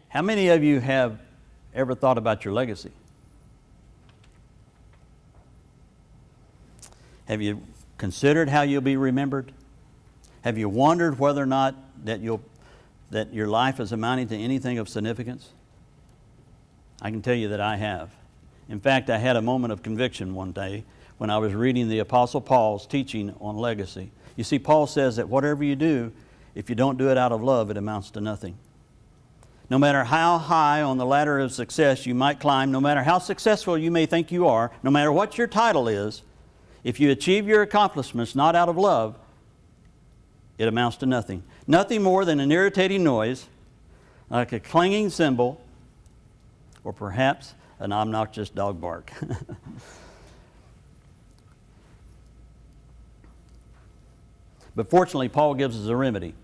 How many of you have ever thought about your legacy? Have you considered how you'll be remembered? Have you wondered whether or not that your life is amounting to anything of significance? I can tell you that I have. In fact, I had a moment of conviction one day when I was reading the Apostle Paul's teaching on legacy. You see, Paul says that whatever you do, if you don't do it out of love, it amounts to nothing. No matter how high on the ladder of success you might climb, no matter how successful you may think you are, no matter what your title is, if you achieve your accomplishments not out of love, it amounts to nothing. Nothing more than an irritating noise, like a clanging cymbal, or perhaps an obnoxious dog bark. But fortunately, Paul gives us a remedy.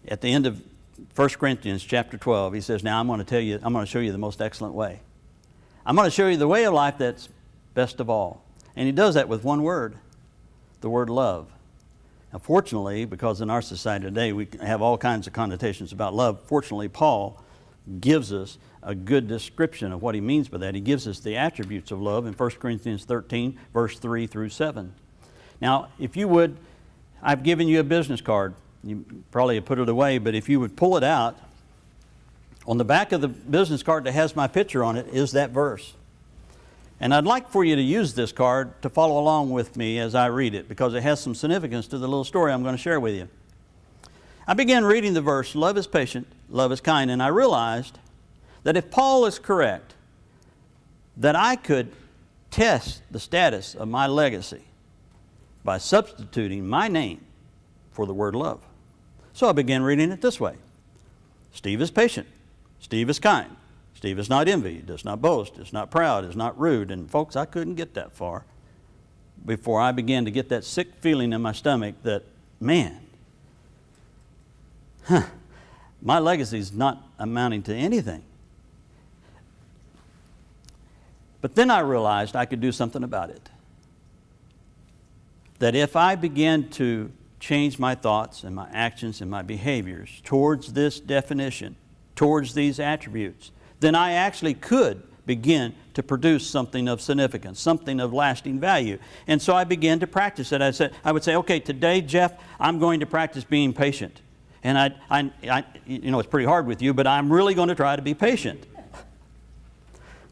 At the end of 1 Corinthians chapter 12, he says, now I'm going to show you the most excellent way. I'm going to show you the way of life that's best of all. And he does that with one word, the word love. Now fortunately, because in our society today we have all kinds of connotations about love, fortunately Paul gives us a good description of what he means by that. He gives us the attributes of love in 1 Corinthians 13, verse 3 through 7. Now, if you would, I've given you a business card. You probably have put it away, but if you would pull it out, on the back of the business card that has my picture on it is that verse. And I'd like for you to use this card to follow along with me as I read it, because it has some significance to the little story I'm going to share with you. I began reading the verse, love is patient, love is kind, and I realized that if Paul is correct, that I could test the status of my legacy by substituting my name for the word love. So I began reading it this way. Steve is patient. Steve is kind. Steve is not envy, does not boast, is not proud, is not rude. And folks, I couldn't get that far before I began to get that sick feeling in my stomach that, man, my legacy is not amounting to anything. But then I realized I could do something about it. That if I began to change my thoughts and my actions and my behaviors towards this definition, towards these attributes, then I actually could begin to produce something of significance, something of lasting value. And so I began to practice it. I would say, okay, today, Jeff, I'm going to practice being patient. And I it's pretty hard with you, but I'm really going to try to be patient.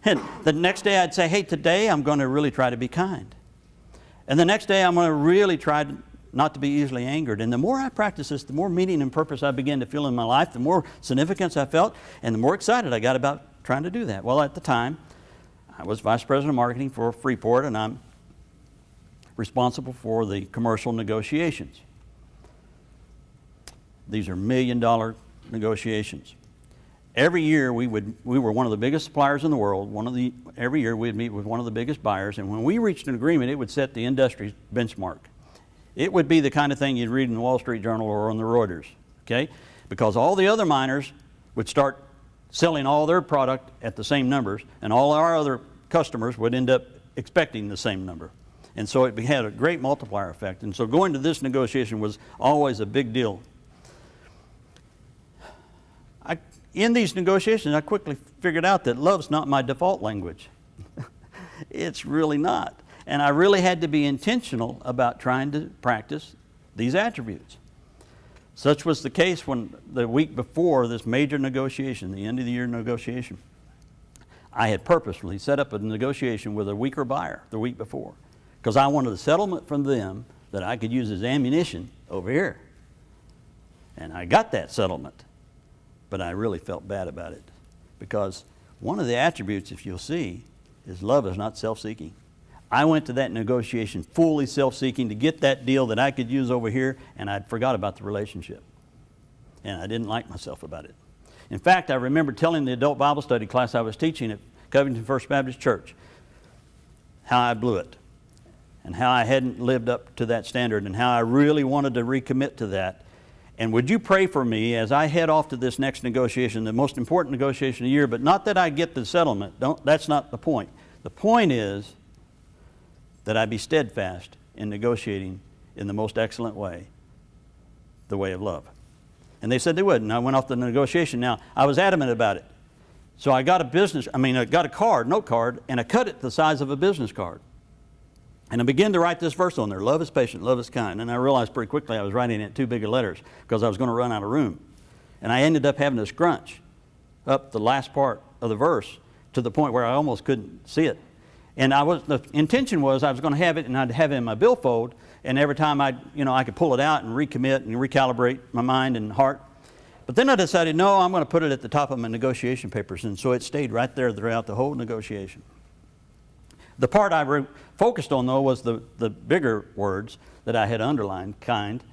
And the next day I'd say, hey, today I'm going to really try to be kind. And the next day I'm going to really try not to be easily angered. And the more I practice this, the more meaning and purpose I began to feel in my life, the more significance I felt, and the more excited I got about trying to do that. Well, at the time, I was Vice President of Marketing for Freeport, and I'm responsible for the commercial negotiations. These are million-dollar negotiations. Every year we were one of the biggest suppliers in the world. Every year we'd meet with one of the biggest buyers, and when we reached an agreement, it would set the industry benchmark. It would be the kind of thing you'd read in the Wall Street Journal or on the Reuters, okay? Because all the other miners would start selling all their product at the same numbers, and all our other customers would end up expecting the same number. And so it had a great multiplier effect. And so going to this negotiation was always a big deal. In these negotiations, I quickly figured out that love's not my default language. It's really not. And I really had to be intentional about trying to practice these attributes. Such was the case when the week before this major negotiation, the end of the year negotiation, I had purposely set up a negotiation with a weaker buyer the week before, because I wanted a settlement from them that I could use as ammunition over here. And I got that settlement, but I really felt bad about it, because one of the attributes, if you'll see, is love is not self-seeking. I went to that negotiation fully self-seeking to get that deal that I could use over here, and I'd forgot about the relationship. And I didn't like myself about it. In fact, I remember telling the adult Bible study class I was teaching at Covington First Baptist Church how I blew it, and how I hadn't lived up to that standard, and how I really wanted to recommit to that. And would you pray for me as I head off to this next negotiation, the most important negotiation of the year, but not that I get the settlement. That's not the point. The point is that I be steadfast in negotiating in the most excellent way, the way of love. And they said they would, and I went off to the negotiation. Now, I was adamant about it. So I got I got a card, note card, and I cut it the size of a business card. And I began to write this verse on there, love is patient, love is kind. And I realized pretty quickly I was writing it too big of letters because I was going to run out of room. And I ended up having to scrunch up the last part of the verse to the point where I almost couldn't see it. And the intention was I was going to have it, and I'd have it in my billfold, and every time I could pull it out and recommit and recalibrate my mind and heart. But then I decided, no, I'm going to put it at the top of my negotiation papers, and so it stayed right there throughout the whole negotiation. The part I focused on, though, was the bigger words that I had underlined: kind,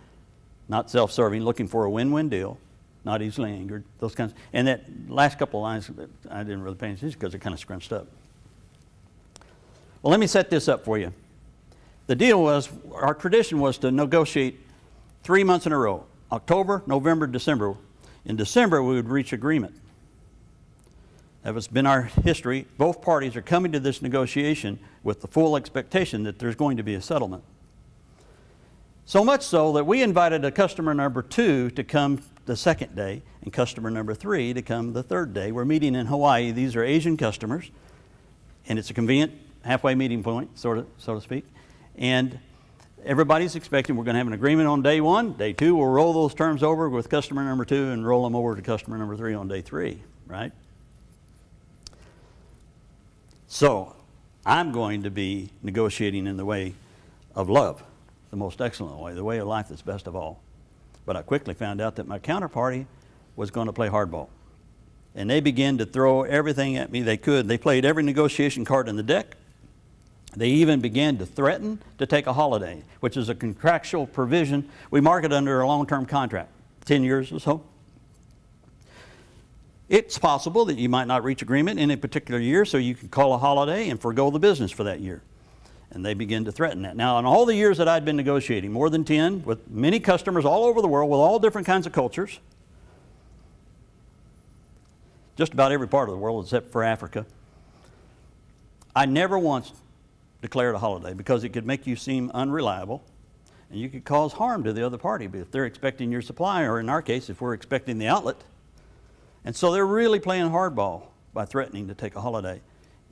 not self-serving, looking for a win-win deal, not easily angered, those kinds. And that last couple of lines, I didn't really pay attention because they're kind of scrunched up. Well, let me set this up for you. The deal was, our tradition was to negotiate 3 months in a row: October, November, December. In December, we would reach agreement. That has been our history. Both parties are coming to this negotiation with the full expectation that there's going to be a settlement. So much so that we invited a customer number 2 to come the second day, and customer number 3 to come the third day. We're meeting in Hawaii. These are Asian customers, and it's a convenient halfway meeting point, so to speak. And everybody's expecting we're going to have an agreement on day 1. Day 2, we'll roll those terms over with customer number 2 and roll them over to customer number 3 on day 3, right? So I'm going to be negotiating in the way of love, the most excellent way, the way of life that's best of all. But I quickly found out that my counterparty was going to play hardball. And they began to throw everything at me they could. They played every negotiation card in the deck. They even began to threaten to take a holiday, which is a contractual provision. We mark it under a long-term contract, 10 years or so. It's possible that you might not reach agreement in a particular year, so you can call a holiday and forego the business for that year. And they begin to threaten that. Now, in all the years that I'd been negotiating, more than 10, with many customers all over the world with all different kinds of cultures, just about every part of the world except for Africa, I never once declared a holiday because it could make you seem unreliable and you could cause harm to the other party if they're expecting your supply, or in our case, if we're expecting the outlet. And so they're really playing hardball by threatening to take a holiday.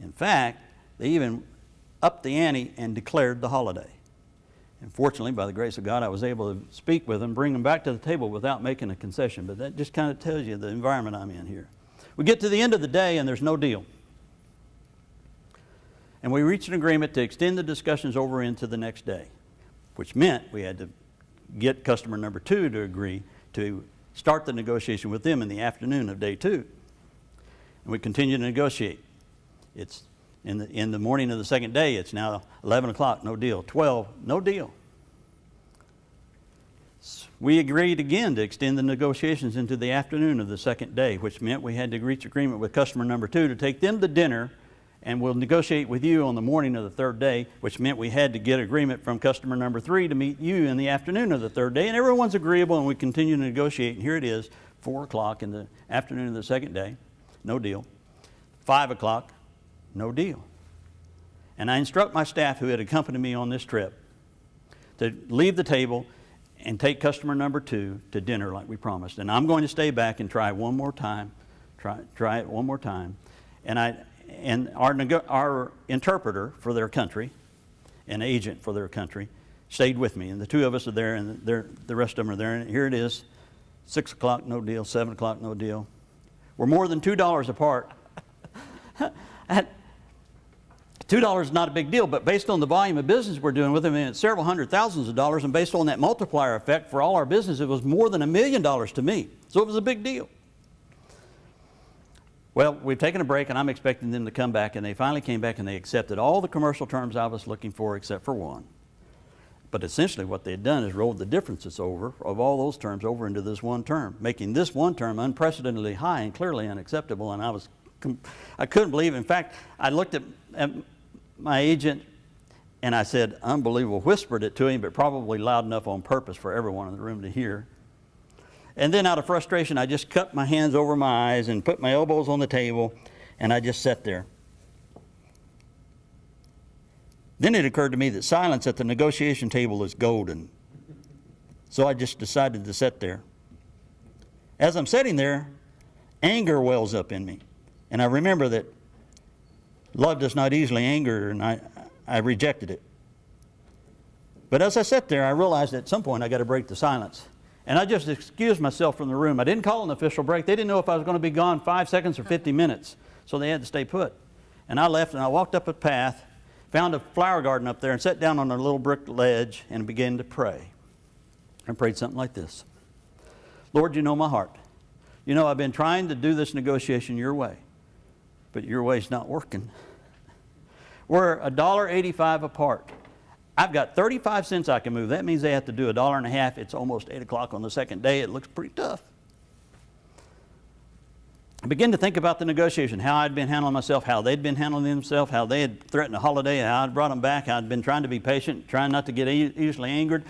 In fact, they even upped the ante and declared the holiday. And fortunately, by the grace of God, I was able to speak with them, bring them back to the table without making a concession. But that just kind of tells you the environment I'm in here. We get to the end of the day and there's no deal. And we reached an agreement to extend the discussions over into the next day, which meant we had to get customer number 2 to agree to start the negotiation with them in the afternoon of day 2. And we continue to negotiate. It's in the morning of the second day, it's now 11 o'clock, no deal. 12, no deal. We agreed again to extend the negotiations into the afternoon of the second day, which meant we had to reach agreement with customer number 2 to take them to dinner, and we'll negotiate with you on the morning of the third day, which meant we had to get agreement from customer number 3 to meet you in the afternoon of the third day. And everyone's agreeable, and we continue to negotiate. And here it is, 4 o'clock in the afternoon of the second day, no deal. 5 o'clock, no deal. And I instruct my staff who had accompanied me on this trip to leave the table and take customer number 2 to dinner like we promised. And I'm going to stay back and try one more time, try it one more time. And our interpreter for their country, an agent for their country, stayed with me. And the 2 of us are there, and the rest of them are there. And here it is, 6 o'clock, no deal. 7 o'clock, no deal. We're more than $2 apart. $2 is not a big deal, but based on the volume of business we're doing with them, it's several hundred thousands of dollars, and based on that multiplier effect for all our business, it was more than $1 million to me. So it was a big deal. Well, we've taken a break, and I'm expecting them to come back, and they finally came back, and they accepted all the commercial terms I was looking for except for one. But essentially what they had done is rolled the differences of all those terms over into this one term, making this one term unprecedentedly high and clearly unacceptable, and I couldn't believe it. In fact, I looked at my agent, and I said, unbelievable, whispered it to him, but probably loud enough on purpose for everyone in the room to hear. And then out of frustration, I just cupped my hands over my eyes and put my elbows on the table, and I just sat there. Then it occurred to me that silence at the negotiation table is golden. So I just decided to sit there. As I'm sitting there, anger wells up in me. And I remember that love does not easily anger, and I rejected it. But as I sat there, I realized at some point I got to break the silence. And I just excused myself from the room. I didn't call an official break. They didn't know if I was going to be gone 5 seconds or 50 minutes, so they had to stay put. And I left, and I walked up a path, found a flower garden up there, and sat down on a little brick ledge and began to pray. I prayed something like this. Lord, you know my heart. You know I've been trying to do this negotiation your way, but your way's not working. We're $1.85 apart. I've got 35 cents I can move. That means they have to do $1.50. It's almost 8 o'clock on the second day. It looks pretty tough. I began to think about the negotiation, how I'd been handling myself, how they'd been handling themselves, how they had threatened a holiday, how I'd brought them back, how I'd been trying to be patient, trying not to get easily angered.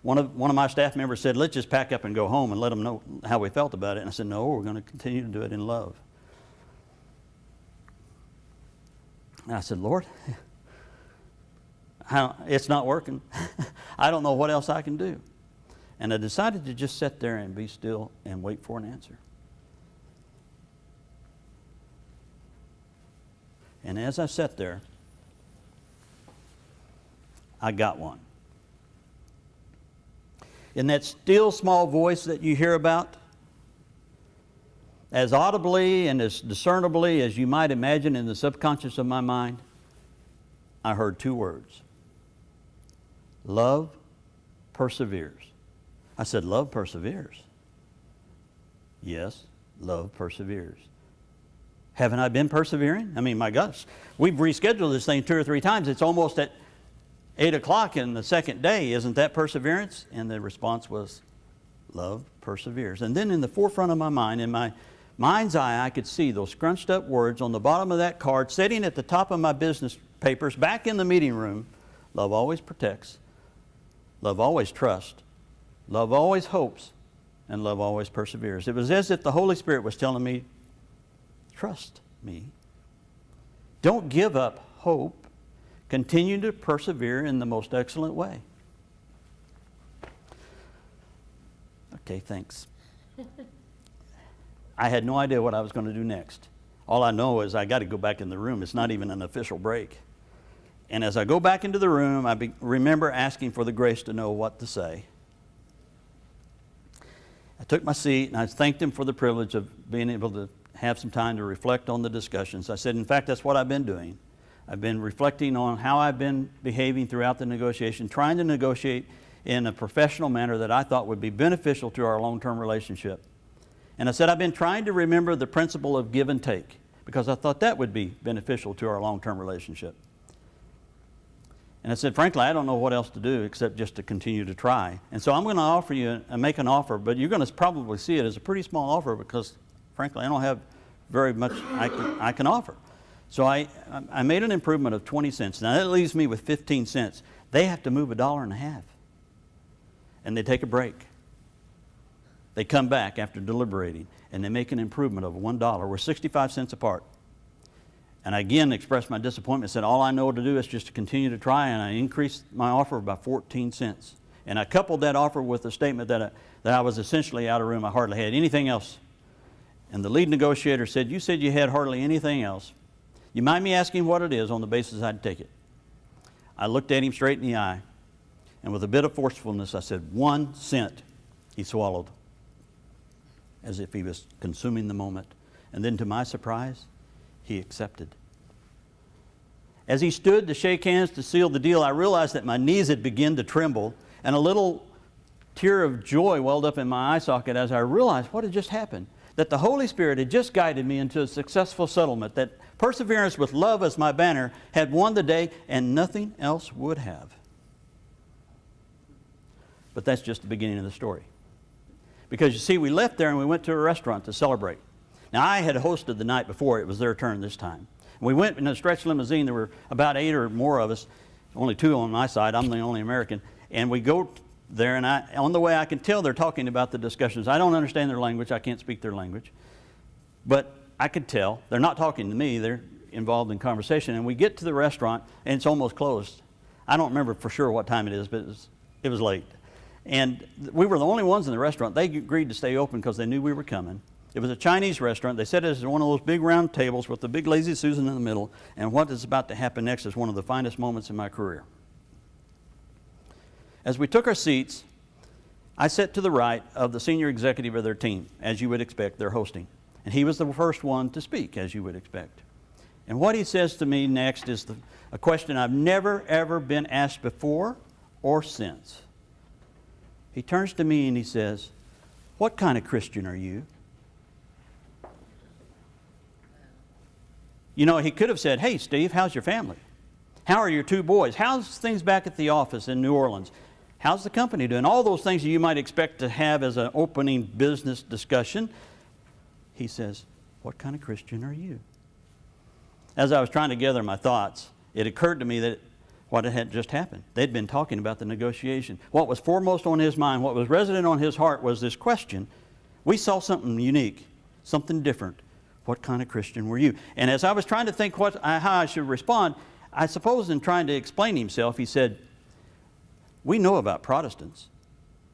One of my staff members said, let's just pack up and go home and let them know how we felt about it. And I said, no, we're going to continue to do it in love. And I said, Lord, it's not working. I don't know what else I can do. And I decided to just sit there and be still and wait for an answer. And as I sat there, I got one. In that still small voice that you hear about, as audibly and as discernibly as you might imagine in the subconscious of my mind, I heard 2 words. Love perseveres. I said, love perseveres. Yes, love perseveres. Haven't I been persevering? I mean, my gosh, we've rescheduled this thing 2 or 3 times. It's almost at 8 o'clock in the second day. Isn't that perseverance? And the response was, love perseveres. And then in the forefront of my mind, in my mind's eye, I could see those scrunched up words on the bottom of that card, sitting at the top of my business papers, back in the meeting room. Love always protects. Love always trusts. Love always hopes. And love always perseveres. It was as if the Holy Spirit was telling me, trust me. Don't give up hope. Continue to persevere in the most excellent way. Okay, thanks. I had no idea what I was going to do next. All I know is I got to go back in the room. It's not even an official break. And as I go back into the room, I remember asking for the grace to know what to say. I took my seat and I thanked him for the privilege of being able to have some time to reflect on the discussions. I said, in fact, that's what I've been doing. I've been reflecting on how I've been behaving throughout the negotiation, trying to negotiate in a professional manner that I thought would be beneficial to our long-term relationship. And I said, I've been trying to remember the principle of give and take because I thought that would be beneficial to our long-term relationship. And I said, frankly, I don't know what else to do except just to continue to try. And so I'm going to offer you make an offer, but you're going to probably see it as a pretty small offer because, frankly, I don't have very much I can offer. So I made an improvement of 20 cents. Now that leaves me with 15 cents. They have to move $1.50. And they take a break. They come back after deliberating and they make an improvement of $1. We're 65 cents apart. And I again expressed my disappointment, said all I know to do is just to continue to try, and I increased my offer by 14 cents. And I coupled that offer with the statement that I was essentially out of room. I hardly had anything else. And the lead negotiator said, you said you had hardly anything else. You mind me asking what it is on the basis I'd take it? I looked at him straight in the eye, and with a bit of forcefulness, I said, 1 cent. He swallowed, as if he was consuming the moment. And then to my surprise, he accepted. As he stood to shake hands to seal the deal, I realized that my knees had begun to tremble, and a little tear of joy welled up in my eye socket as I realized what had just happened. That the Holy Spirit had just guided me into a successful settlement, that perseverance with love as my banner had won the day and nothing else would have. But that's just the beginning of the story. Because you see, we left there and we went to a restaurant to celebrate. Now, I had hosted the night before. It was their turn this time. We went in a stretch limousine. There were about 8 or more of us, only 2 on my side. I'm the only American. And we go there, and on the way, I can tell they're talking about the discussions. I don't understand their language. I can't speak their language. But I could tell. They're not talking to me. They're involved in conversation. And we get to the restaurant, and it's almost closed. I don't remember for sure what time it is, but it was late. And we were the only ones in the restaurant. They agreed to stay open because they knew we were coming. It was a Chinese restaurant. They said it was one of those big round tables with the big lazy Susan in the middle. And what is about to happen next is one of the finest moments in my career. As we took our seats, I sat to the right of the senior executive of their team. As you would expect, they're hosting. And he was the first one to speak, as you would expect. And what he says to me next is a question I've never, ever been asked before or since. He turns to me and he says, "What kind of Christian are you?" You know, he could have said, "Hey, Steve, how's your family? How are your 2 boys? How's things back at the office in New Orleans? How's the company doing?" All those things that you might expect to have as an opening business discussion. He says, "What kind of Christian are you?" As I was trying to gather my thoughts, it occurred to me that what had just happened. They'd been talking about the negotiation. What was foremost on his mind, what was resident on his heart was this question. We saw something unique, something different. What kind of Christian were you? And as I was trying to think how I should respond, I suppose in trying to explain himself, he said, "We know about Protestants,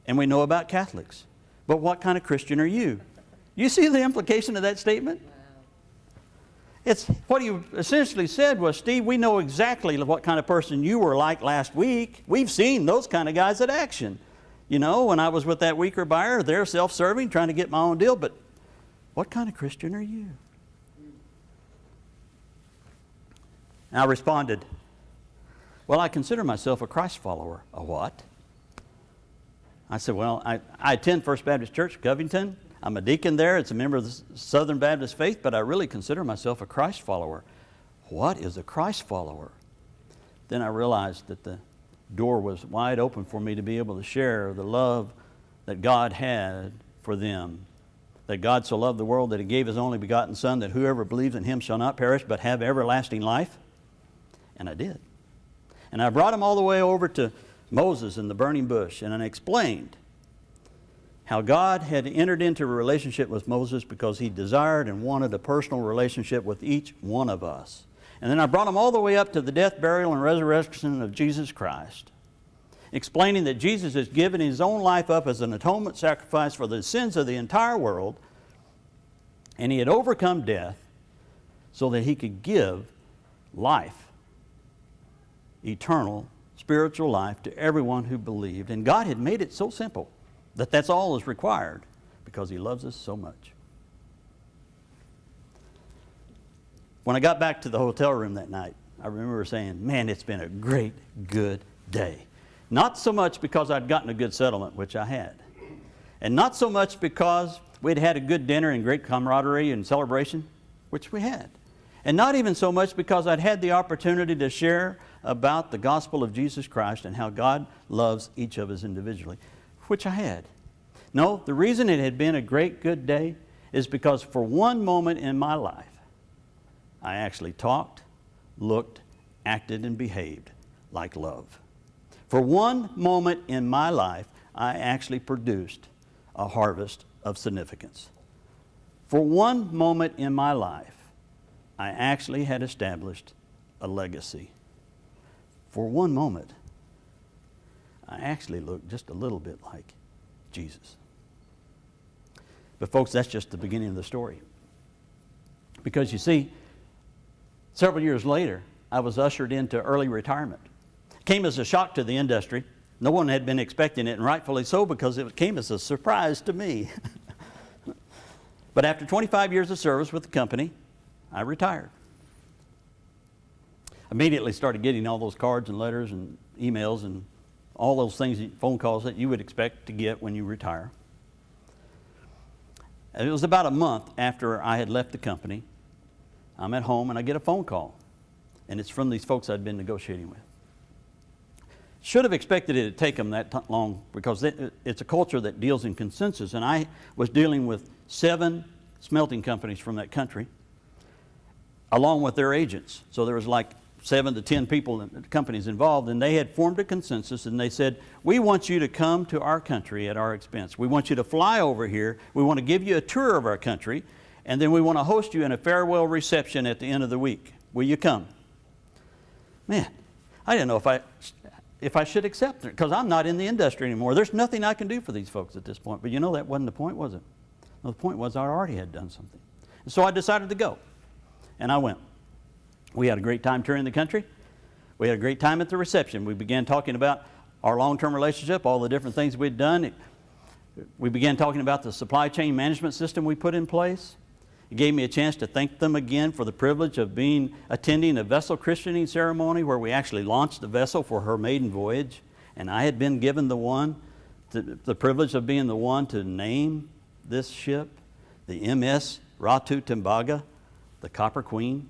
and we know about Catholics, but what kind of Christian are you?" You see the implication of that statement? It's what he essentially said was, "Steve, we know exactly what kind of person you were like last week. We've seen those kind of guys in action. You know, when I was with that weaker buyer, they're self-serving, trying to get my own deal, but what kind of Christian are you?" And I responded, "Well, I consider myself a Christ follower." "A what?" I said, "Well, I attend First Baptist Church, Covington. I'm a deacon there. It's a member of the Southern Baptist faith, but I really consider myself a Christ follower." "What is a Christ follower?" Then I realized that the door was wide open for me to be able to share the love that God had for them. That God so loved the world that He gave His only begotten Son, that whoever believes in Him shall not perish but have everlasting life. And I did. And I brought them all the way over to Moses in the burning bush, and I explained how God had entered into a relationship with Moses because He desired and wanted a personal relationship with each one of us. And then I brought them all the way up to the death, burial, and resurrection of Jesus Christ, explaining that Jesus has given His own life up as an atonement sacrifice for the sins of the entire world, and He had overcome death so that He could give life, eternal, spiritual life to everyone who believed. And God had made it so simple that that's all is required because He loves us so much. When I got back to the hotel room that night, I remember saying, "Man, it's been a great, good day." Not so much because I'd gotten a good settlement, which I had, and not so much because we'd had a good dinner and great camaraderie and celebration, which we had, and not even so much because I'd had the opportunity to share about the gospel of Jesus Christ and how God loves each of us individually, which I had. No, the reason it had been a great, good day is because for one moment in my life, I actually talked, looked, acted, and behaved like love. For one moment in my life, I actually produced a harvest of significance. For one moment in my life, I actually had established a legacy. For one moment, I actually looked just a little bit like Jesus. But folks, that's just the beginning of the story. Because you see, several years later, I was ushered into early retirement. It came as a shock to the industry. No one had been expecting it, and rightfully so, because it came as a surprise to me. But after 25 years of service with the company, I retired. Immediately started getting all those cards and letters and emails and all those things, phone calls that you would expect to get when you retire. And it was about a month after I had left the company. I'm at home and I get a phone call, and it's from these folks I'd been negotiating with. Should have expected it to take them that long because it's a culture that deals in consensus, and I was dealing with 7 smelting companies from that country along with their agents. So there was like 7 to 10 people, companies involved, and they had formed a consensus, and they said, "We want you to come to our country at our expense. We want you to fly over here. We want to give you a tour of our country, and then we want to host you in a farewell reception at the end of the week. Will you come?" Man, I didn't know if if I should accept it, because I'm not in the industry anymore. There's nothing I can do for these folks at this point. But you know, that wasn't the point, was it? No, the point was I already had done something. And so I decided to go. And I went. We had a great time touring the country. We had a great time at the reception. We began talking about our long-term relationship, all the different things we'd done. We began talking about the supply chain management system we put in place. It gave me a chance to thank them again for the privilege of attending a vessel christening ceremony where we actually launched the vessel for her maiden voyage. And I had been given the privilege of being the one to name this ship, the MS Ratu Timbaga, the Copper Queen.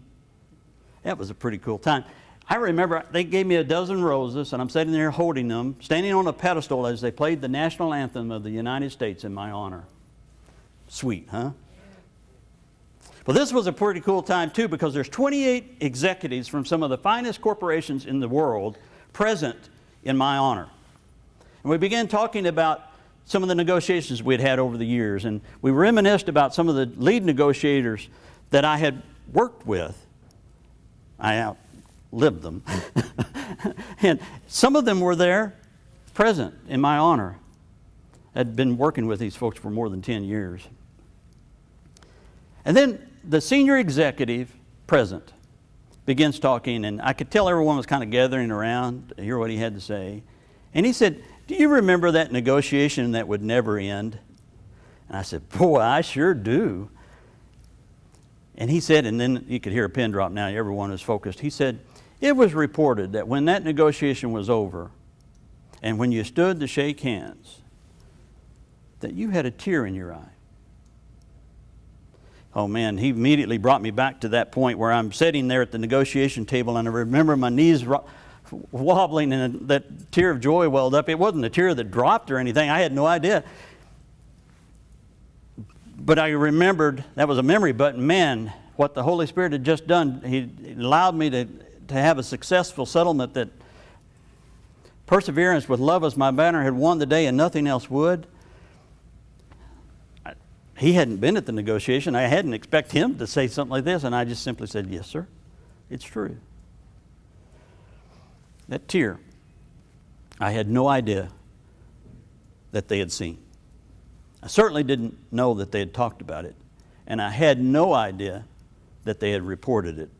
That was a pretty cool time. I remember they gave me a dozen roses, and I'm sitting there holding them, standing on a pedestal as they played the national anthem of the United States in my honor. Sweet, huh? Well, this was a pretty cool time, too, because there's 28 executives from some of the finest corporations in the world present in my honor. And we began talking about some of the negotiations we had had over the years, and we reminisced about some of the lead negotiators that I had worked with. I outlived them. And some of them were there, present in my honor. I'd been working with these folks for more than 10 years. And then the senior executive present begins talking, and I could tell everyone was kind of gathering around to hear what he had to say. And he said, "Do you remember that negotiation that would never end?" And I said, "Boy, I sure do." And he said, and then you could hear a pin drop now, everyone was focused. He said, "It was reported that when that negotiation was over, and when you stood to shake hands, that you had a tear in your eye." Oh man, he immediately brought me back to that point where I'm sitting there at the negotiation table, and I remember my knees wobbling, and that tear of joy welled up. It wasn't a tear that dropped or anything. I had no idea. But I remembered, that was a memory, but man, what the Holy Spirit had just done, He allowed me to have a successful settlement that perseverance with love as my banner had won the day and nothing else would. He hadn't been at the negotiation. I hadn't expected him to say something like this, and I just simply said, "Yes, sir, it's true." That tear, I had no idea that they had seen. I certainly didn't know that they had talked about it, and I had no idea that they had reported it.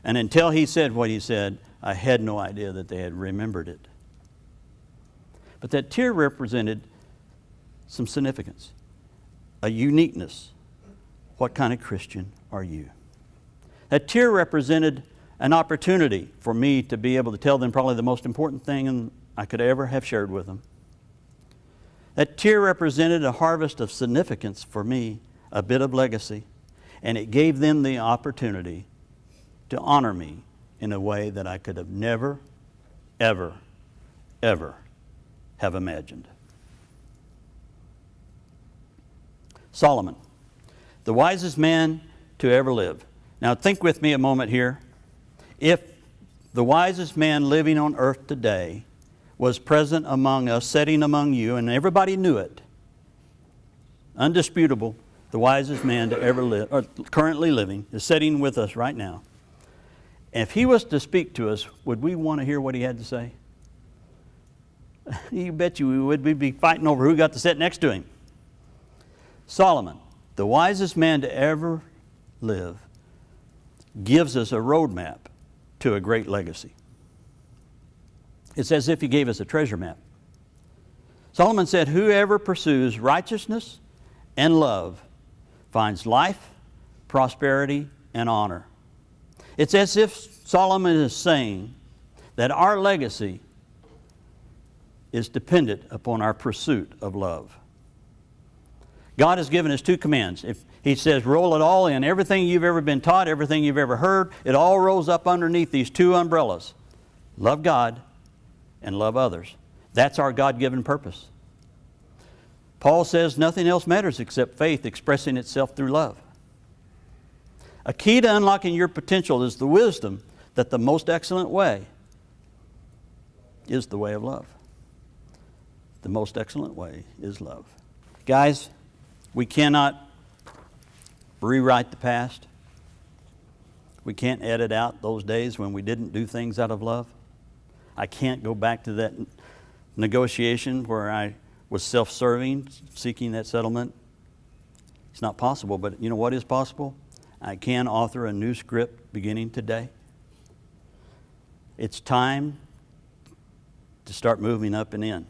And until he said what he said, I had no idea that they had remembered it. But that tear represented some significance, a uniqueness. What kind of Christian are you? That tear represented an opportunity for me to be able to tell them probably the most important thing I could ever have shared with them. That tear represented a harvest of significance for me, a bit of legacy, and it gave them the opportunity to honor me in a way that I could have never, ever, ever have imagined. Solomon, the wisest man to ever live. Now think with me a moment here. If the wisest man living on earth today was present among us, sitting among you, and everybody knew it, undisputable, the wisest man to ever live, or currently living, is sitting with us right now. If he was to speak to us, would we want to hear what he had to say? You bet you we would. We'd be fighting over who got to sit next to him. Solomon, the wisest man to ever live, gives us a roadmap to a great legacy. It's as if he gave us a treasure map. Solomon said, "Whoever pursues righteousness and love finds life, prosperity, and honor." It's as if Solomon is saying that our legacy is dependent upon our pursuit of love. God has given us two commands. If He says, roll it all in, everything you've ever been taught, everything you've ever heard, it all rolls up underneath these two umbrellas. Love God and love others. That's our God-given purpose. Paul says nothing else matters except faith expressing itself through love. A key to unlocking your potential is the wisdom that the most excellent way is the way of love. The most excellent way is love. Guys, we cannot rewrite the past. We can't edit out those days when we didn't do things out of love. I can't go back to that negotiation where I was self-serving, seeking that settlement. It's not possible, but you know what is possible? I can author a new script beginning today. It's time to start moving up and in.